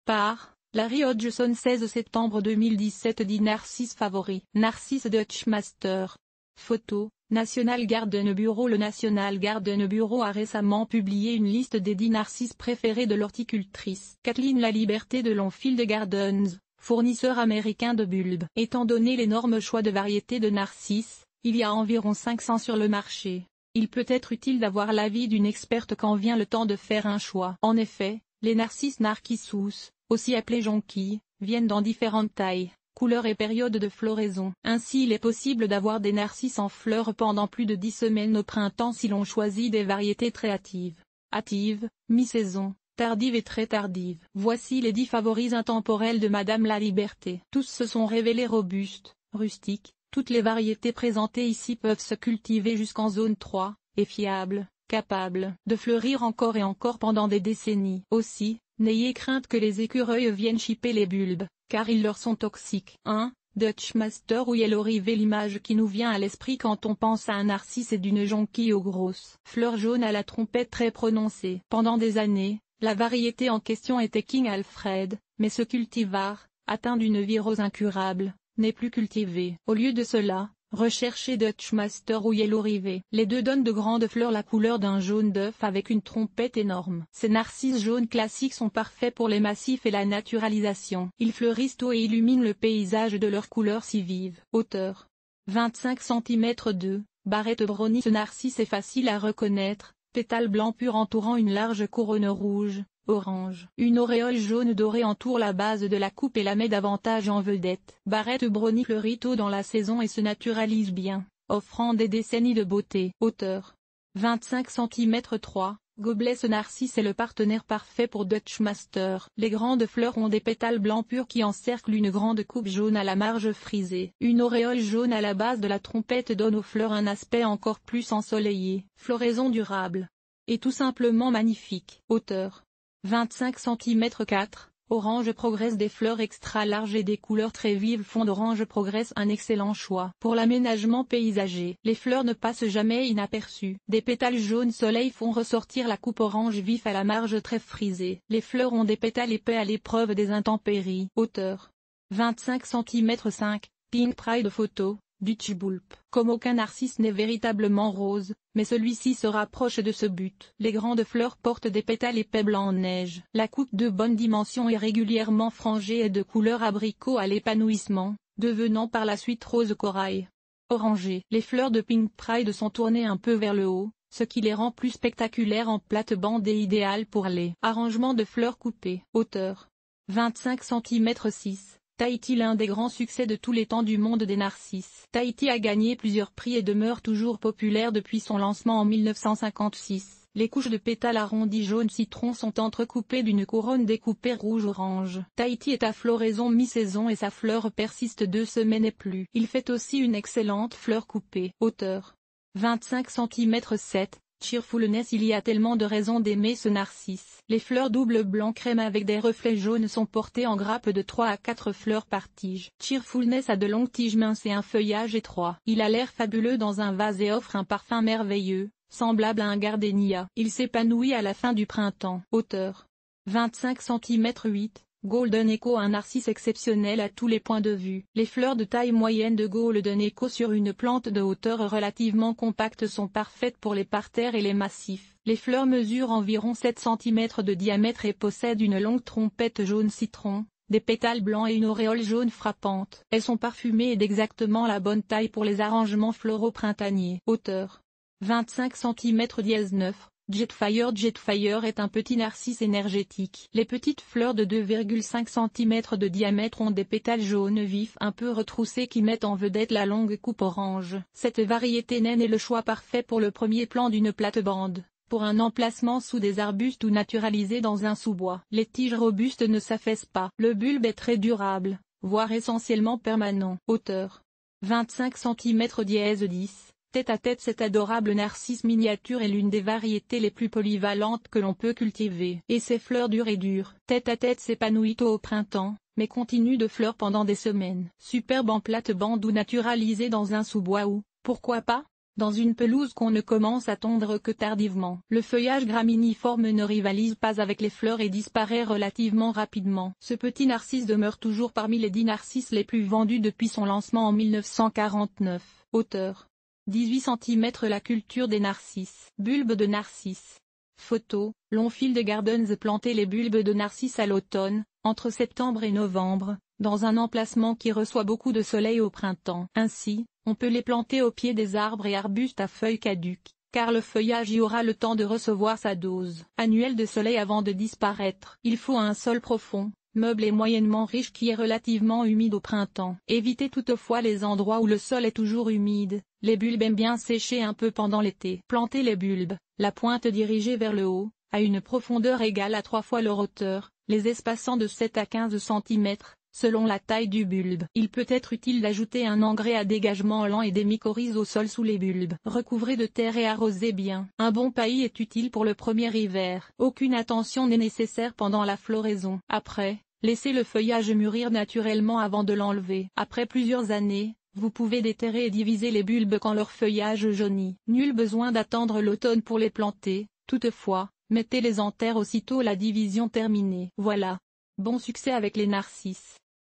Par Larry Hodgson 16 septembre 2017 dit Narcisse favori. Narcisse Dutchmaster. Photo, National Garden Bureau. Le National Garden Bureau a récemment publié une liste des 10 narcisses préférés de l'horticultrice Kathleen Laliberté de Longfield Gardens, fournisseur américain de bulbes. Étant donné l'énorme choix de variétés de narcisses, il y a environ 500 sur le marché. Il peut être utile d'avoir l'avis d'une experte quand vient le temps de faire un choix. En effet, les narcisses narcissus, aussi appelés jonquilles, viennent dans différentes tailles, couleurs et périodes de floraison. Ainsi il est possible d'avoir des narcisses en fleurs pendant plus de 10 semaines au printemps si l'on choisit des variétés très hâtives, mi-saison, tardives et très tardives. Voici les 10 favoris intemporels de Madame Laliberté. Tous se sont révélés robustes, rustiques. Toutes les variétés présentées ici peuvent se cultiver jusqu'en zone 3, et fiables, capables de fleurir encore et encore pendant des décennies. Aussi, n'ayez crainte que les écureuils viennent chipper les bulbes, car ils leur sont toxiques. 1. Dutchmaster ou Yellow Rivet. L'image qui nous vient à l'esprit quand on pense à un narcisse est d'une jonquille aux grosses fleurs jaunes à la trompette très prononcée. Pendant des années, la variété en question était King Alfred, mais ce cultivar, atteint d'une virose incurable, n'est plus cultivé. Au lieu de cela, recherchez Dutchmaster ou Yellow Rivet. Les deux donnent de grandes fleurs la couleur d'un jaune d'œuf avec une trompette énorme. Ces narcisses jaunes classiques sont parfaits pour les massifs et la naturalisation. Ils fleurissent tôt et illuminent le paysage de leur couleur si vive. Hauteur 25 cm. 2. Barrett Brownie. Ce narcisse est facile à reconnaître, pétales blancs purs entourant une large couronne rouge, orange. Une auréole jaune dorée entoure la base de la coupe et la met davantage en vedette. Barrett Brownie fleurit tôt dans la saison et se naturalise bien, offrant des décennies de beauté. Hauteur 25 cm. 3. Gobelet. Ce narcisse est le partenaire parfait pour Dutchmaster. Les grandes fleurs ont des pétales blancs purs qui encerclent une grande coupe jaune à la marge frisée. Une auréole jaune à la base de la trompette donne aux fleurs un aspect encore plus ensoleillé. Floraison durable. Et tout simplement magnifique. Hauteur 25 cm. 4. Orange Progress. Des fleurs extra larges et des couleurs très vives font d'Orange Progress un excellent choix pour l'aménagement paysager. Les fleurs ne passent jamais inaperçues. Des pétales jaunes soleil font ressortir la coupe orange vif à la marge très frisée. Les fleurs ont des pétales épais à l'épreuve des intempéries. Hauteur 25 cm. 5. Pink Pride. Photo, Dutchbulb. Comme aucun narcisse n'est véritablement rose, mais celui-ci se rapproche de ce but. Les grandes fleurs portent des pétales épais blancs en neige. La coupe de bonne dimension est régulièrement frangée et de couleur abricot à l'épanouissement, devenant par la suite rose corail. Orangé. Les fleurs de Pink Pride sont tournées un peu vers le haut, ce qui les rend plus spectaculaires en plate-bande et idéales pour les arrangements de fleurs coupées. Hauteur 25 cm. 6. Tahiti. L'un des grands succès de tous les temps du monde des narcisses. Tahiti a gagné plusieurs prix et demeure toujours populaire depuis son lancement en 1956. Les couches de pétales arrondis jaune citron sont entrecoupées d'une couronne découpée rouge-orange. Tahiti est à floraison mi-saison et sa fleur persiste 2 semaines et plus. Il fait aussi une excellente fleur coupée. Hauteur 25 cm. 7. Cheerfulness. Il y a tellement de raisons d'aimer ce narcisse. Les fleurs double blanc crème avec des reflets jaunes sont portées en grappes de 3 à 4 fleurs par tige. Cheerfulness a de longues tiges minces et un feuillage étroit. Il a l'air fabuleux dans un vase et offre un parfum merveilleux, semblable à un gardénia. Il s'épanouit à la fin du printemps. Hauteur 25 cm. 8. Golden Echo. Un narcisse exceptionnel à tous les points de vue. Les fleurs de taille moyenne de Golden Echo sur une plante de hauteur relativement compacte sont parfaites pour les parterres et les massifs. Les fleurs mesurent environ 7 cm de diamètre et possèdent une longue trompette jaune citron, des pétales blancs et une auréole jaune frappante. Elles sont parfumées et d'exactement la bonne taille pour les arrangements floraux printaniers. Hauteur 25 cm. 9. Jetfire. Jetfire est un petit narcisse énergétique. Les petites fleurs de 2,5 cm de diamètre ont des pétales jaunes vifs un peu retroussés qui mettent en vedette la longue coupe orange. Cette variété naine est le choix parfait pour le premier plan d'une plate-bande, pour un emplacement sous des arbustes ou naturalisé dans un sous-bois. Les tiges robustes ne s'affaissent pas. Le bulbe est très durable, voire essentiellement permanent. Hauteur 25 cm. 10. Tête à tête. Cet adorable narcisse miniature est l'une des variétés les plus polyvalentes que l'on peut cultiver. Et ses fleurs durent et durent. Tête à tête s'épanouit tôt au printemps, mais continue de fleurs pendant des semaines. Superbe en plate-bande ou naturalisé dans un sous-bois ou, pourquoi pas, dans une pelouse qu'on ne commence à tondre que tardivement. Le feuillage graminiforme ne rivalise pas avec les fleurs et disparaît relativement rapidement. Ce petit narcisse demeure toujours parmi les 10 narcisses les plus vendus depuis son lancement en 1949. Hauteur 18 cm. La culture des narcisses. Bulbes de narcisses. Photo, Longfield Gardens. Planter les bulbes de narcisses à l'automne, entre septembre et novembre, dans un emplacement qui reçoit beaucoup de soleil au printemps. Ainsi, on peut les planter au pied des arbres et arbustes à feuilles caduques, car le feuillage y aura le temps de recevoir sa dose annuelle de soleil avant de disparaître. Il faut un sol profond, meuble et moyennement riche qui est relativement humide au printemps. Évitez toutefois les endroits où le sol est toujours humide, les bulbes aiment bien sécher un peu pendant l'été. Plantez les bulbes, la pointe dirigée vers le haut, à une profondeur égale à 3 fois leur hauteur, les espaçant de 7 à 15 cm, selon la taille du bulbe. Il peut être utile d'ajouter un engrais à dégagement lent et des mycorhizes au sol sous les bulbes. Recouvrez de terre et arrosez bien. Un bon paillis est utile pour le premier hiver. Aucune attention n'est nécessaire pendant la floraison. Après, laissez le feuillage mûrir naturellement avant de l'enlever. Après plusieurs années, vous pouvez déterrer et diviser les bulbes quand leur feuillage jaunit. Nul besoin d'attendre l'automne pour les planter, toutefois, mettez-les en terre aussitôt la division terminée. Voilà. Bon succès avec les narcisses.